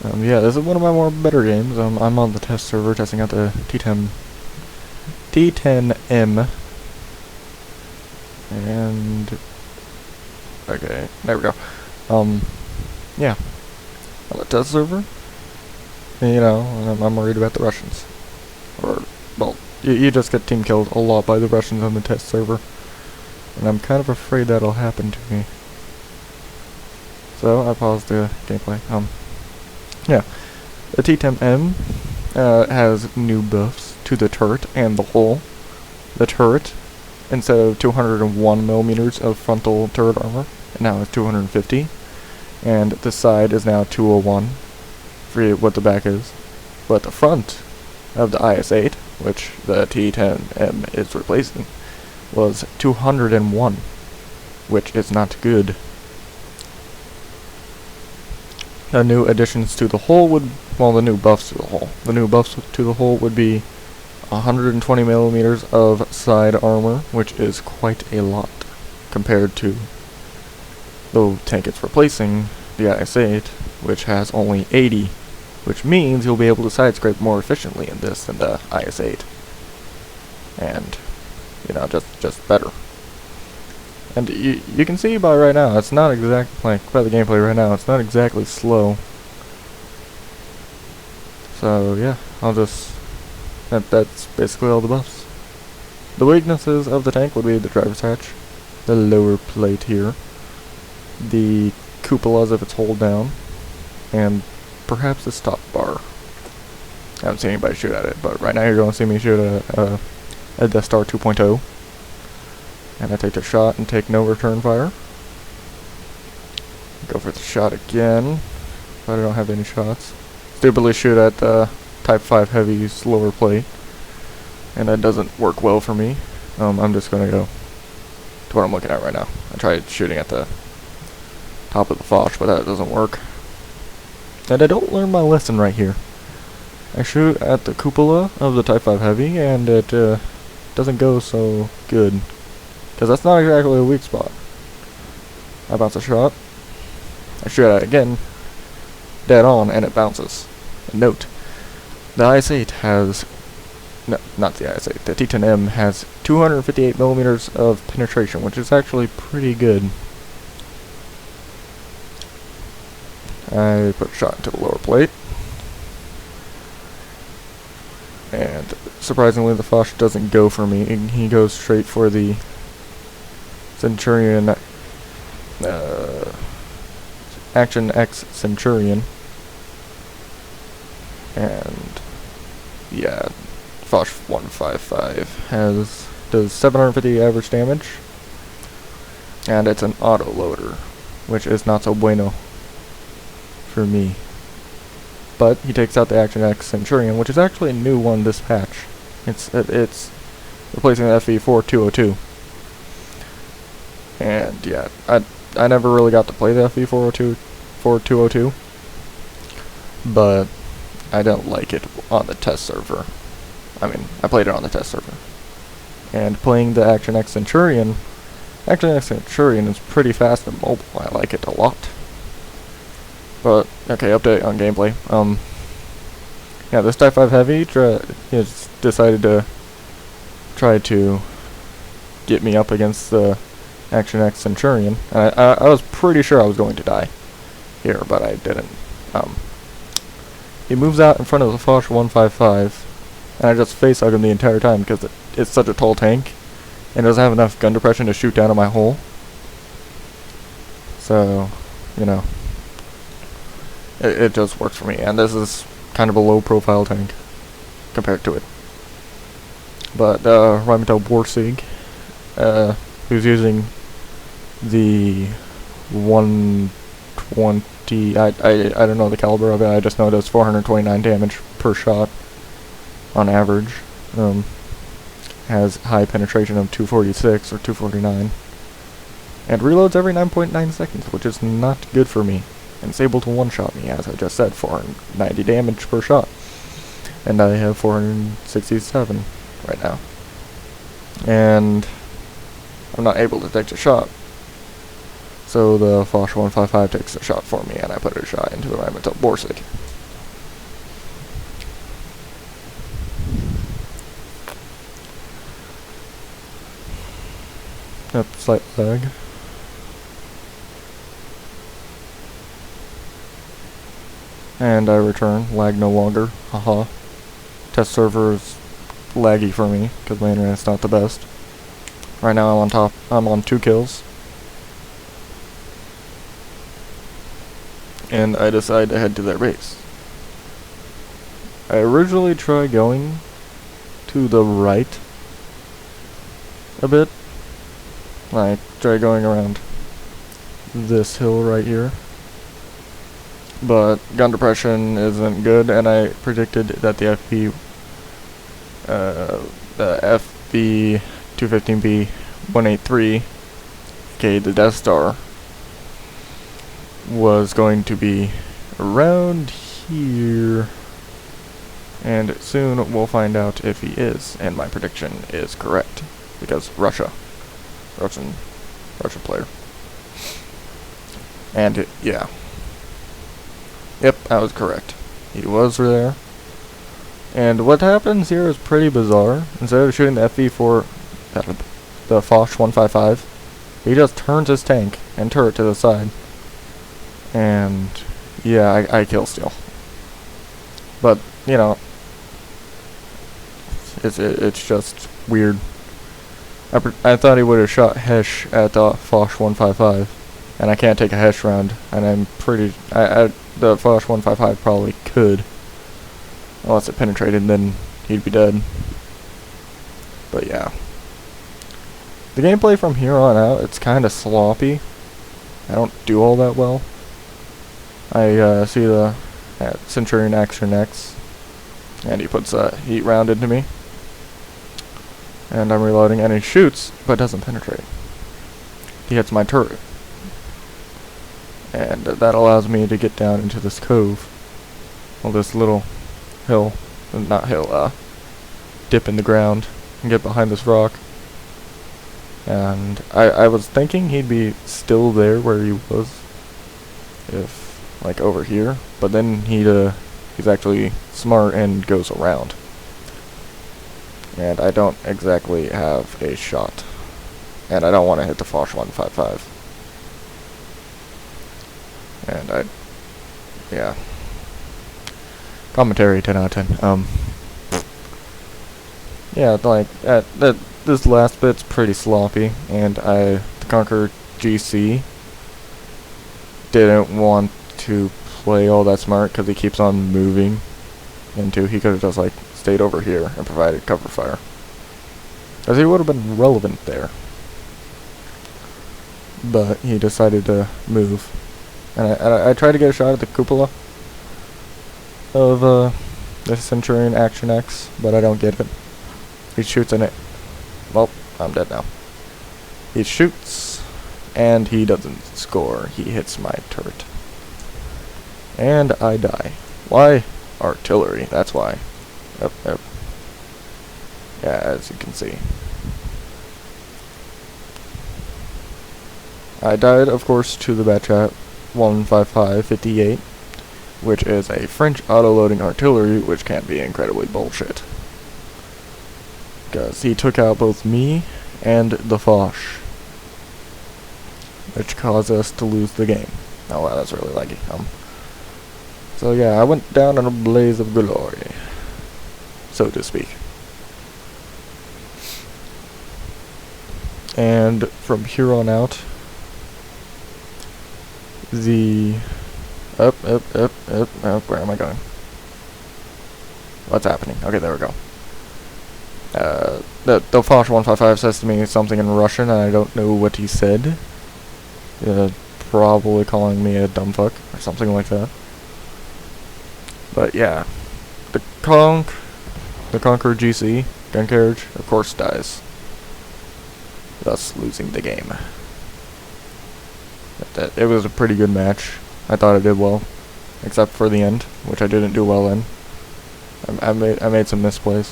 Yeah, this is one of my more better games. I'm on the test server testing out the T10M, and okay, there we go. Yeah, on the test server. You know, I'm worried about the Russians, or well, you just get team killed a lot by the Russians on the test server, and I'm kind of afraid that'll happen to me. So I paused the gameplay. Yeah. The T10M has new buffs to the turret and the hull. The turret, instead of 201 millimeters of frontal turret armor, it now has 250, and the side is now 201. Forget what the back is, but the front of the IS-8, which the T10M is replacing, was 201, which is not good. The new additions to the hull would, well, the new buffs to the hull. The new buffs to the hull would be 120 millimeters of side armor, which is quite a lot compared to the tank it's replacing, the IS-8, which has only 80, which means you'll be able to side scrape more efficiently in this than the IS-8. And, you know, just better. And you can see by right now, it's not exactly, like, by the gameplay right now, it's not exactly slow. So, yeah, that's basically all the buffs. The weaknesses of the tank would be the driver's hatch, the lower plate here, the cupolas if it's hold down, and perhaps the stop bar. I haven't seen anybody shoot at it, but right now you're going to see me shoot a Death Star 2.0. And I take the shot and take no return fire. Go for the shot again, but I don't have any shots. Stupidly shoot at the Type 5 Heavy's lower plate, and that doesn't work well for me. I'm just gonna go to what I'm looking at right now. I tried shooting at the top of the Foch, but that doesn't work. And I don't learn my lesson right here. I shoot at the cupola of the Type 5 Heavy, and it doesn't go so good. Because that's not exactly a weak spot. I bounce a shot. I shoot at it again. Dead on, and it bounces. And note, the IS-8 has... No, not the IS-8. The T10M has 258 millimeters of penetration, which is actually pretty good. I put a shot into the lower plate. And surprisingly, the Foch doesn't go for me. He goes straight for the Centurion, Action X Centurion, and yeah, Foch 155 does 750 average damage, and it's an auto loader, which is not so bueno for me. But he takes out the Action X Centurion, which is actually a new one this patch. It's replacing the FE4202. And yeah, I never really got to play the FE4202, but I don't like it on the test server. I mean, I played it on the test server. And playing the Action X Centurion is pretty fast and mobile. I like it a lot. But okay, update on gameplay. Yeah, this Type 5 Heavy has decided to try to get me up against the Action X Centurion. I was pretty sure I was going to die here, but I didn't. He moves out in front of the Foch 155, and I just face hug him the entire time because it's such a tall tank, and it doesn't have enough gun depression to shoot down at my hull. So, you know, it just works for me, and this is kind of a low-profile tank compared to it. But Rheinmetall Borsig, who's using the 120, I don't know the caliber of it, I just know it does 429 damage per shot on average. Has high penetration of 246 or 249, and reloads every 9.9 seconds, which is not good for me. And it's able to one-shot me, as I just said, 490 damage per shot. And I have 467 right now. And I'm not able to take a shot. So the Foch 155 takes a shot for me, and I put a shot into the Rheinmetall Borsig. Yep, slight lag. And I return. Lag no longer. Haha. Test server is laggy for me because my internet's not the best. Right now I'm on top. I'm on 2 kills. And I decide to head to their base. I originally tried going to the right a bit. Like, try going around this hill right here. But gun depression isn't good, and I predicted that the FB 215B 183, aka the Death Star, was going to be around here. And soon we'll find out if he is, and my prediction is correct. Because Russian player. And yeah. Yep, I was correct. He was there. And what happens here is pretty bizarre. Instead of shooting the FV4, the Foch 155, he just turns his tank and turret to the side. And yeah, I kill steal. But, you know, it's just weird. I thought he would have shot Hesh at the Foch 155, and I can't take a Hesh round, and I'm pretty... the Foch 155 probably could. Unless it penetrated, then he'd be dead. But yeah. The gameplay from here on out, it's kind of sloppy. I don't do all that well. I see the Centurion Action X, and he puts a heat round into me. And I'm reloading, and he shoots, but doesn't penetrate. He hits my turret. And that allows me to get down into this cove. Well, this little hill, not hill, dip in the ground, and get behind this rock. And I was thinking he'd be still there where he was, if, like, over here. But then he's actually smart and goes around. And I don't exactly have a shot. And I don't want to hit the Foch 155. And yeah. Commentary 10 out of 10. Yeah, like, this last bit's pretty sloppy, and the Conqueror GC didn't want to play all that smart because he keeps on moving into, he could have just, like, stayed over here and provided cover fire. Because he would have been relevant there. But he decided to move. And I tried to get a shot at the cupola of the Centurion Action X, but I don't get it. He shoots in it. Well, I'm dead now. He shoots, and he doesn't score. He hits my turret. And I die. Why? Artillery, that's why. Yep. Yeah, as you can see. I died, of course, to the Batchat 155-58, which is a French auto-loading artillery, which can be incredibly bullshit. Because he took out both me and the Foch, which caused us to lose the game. Oh wow, that's really laggy. So yeah, I went down in a blaze of glory, so to speak. And from here on out, where am I going? What's happening? Okay, there we go. The Foch 155 says to me something in Russian, and I don't know what he said. Probably calling me a dumb fuck, or something like that. But yeah, the Conqueror GC, gun carriage, of course dies, thus losing the game. It was a pretty good match. I thought I did well, except for the end, which I didn't do well in. I made some misplays.